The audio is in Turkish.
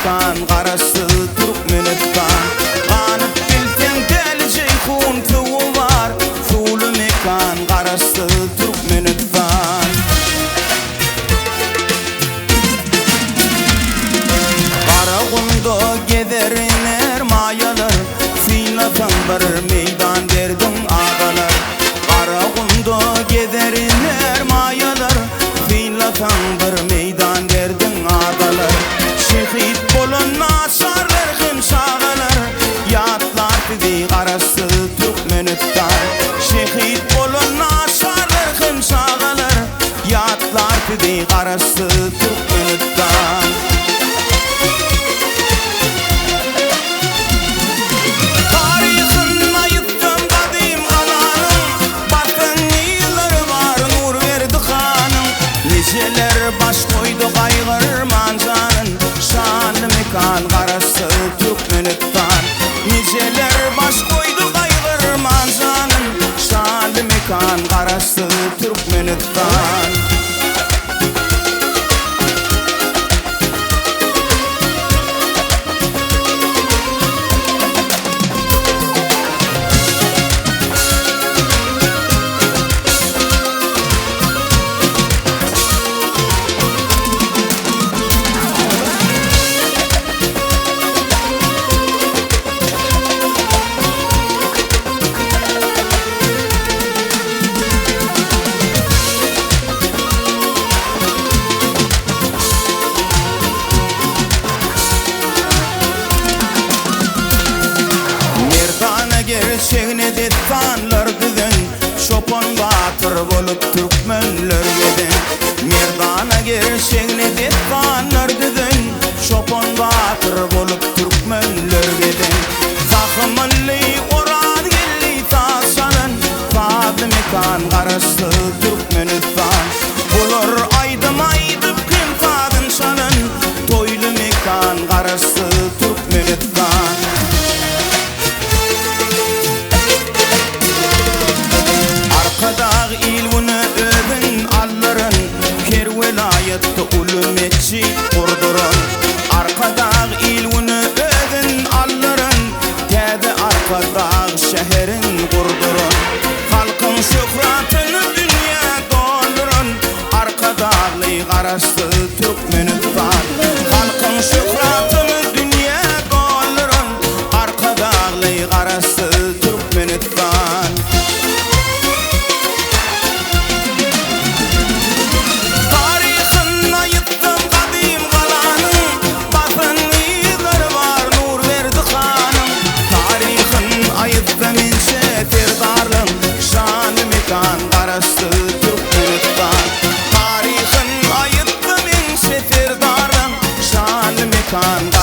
mekan qarası Türkmenistan. Qanıp bilsen deli Ceyhun tuğu var, sulu mekan qarası Türkmenistan. Qaragunda gezeriner mayalar, siylatan bir meydan derdim ağalar. Qaragunda gezeriner mayalar, siylatan bir meydan derdim ağalar. Şehit bolan nasarlar hemşağalar, yatlar bizi qarası Türkmenistan. Şehit bolan nasarlar hemşağalar, yatlar bizi qarası Türkmenistan. Niceler baş koydu kaygırman canın, şanlı mekan qarası Türkmenistan. Niceler baş koydu kaygırman canın, şanlı mekan qarası Türkmenistan. Gerçeğine dettanlar düzen, Şopan batır bolup Türkmenler geden. Merdana gerçeğine dettanlar düzen, Şopan batır bolup Türkmenler geden. Zahmanlı oran gelli taşalan, fadlı mekan qarası Türkmenistan. Bulur aydım aydıp kim fadın şalan, toylu mekan qarası Türkmenistan. Arkadağ ilvini ödün alların, her velayette ulumetçi kurdurun. Arkadağ ilvini ödün alların, tedi Arkadağ şehrin kurdurun. Halkın şöhratını dünya doldurun, Arkadağlı qarası Türkmenistan. Halkın şöhratını dünya doldurun, Arkadağlı qarası Türkmenistan. Qarası Türkmenistan. Tarixin ayıttı min seferdarım, şanlı mekan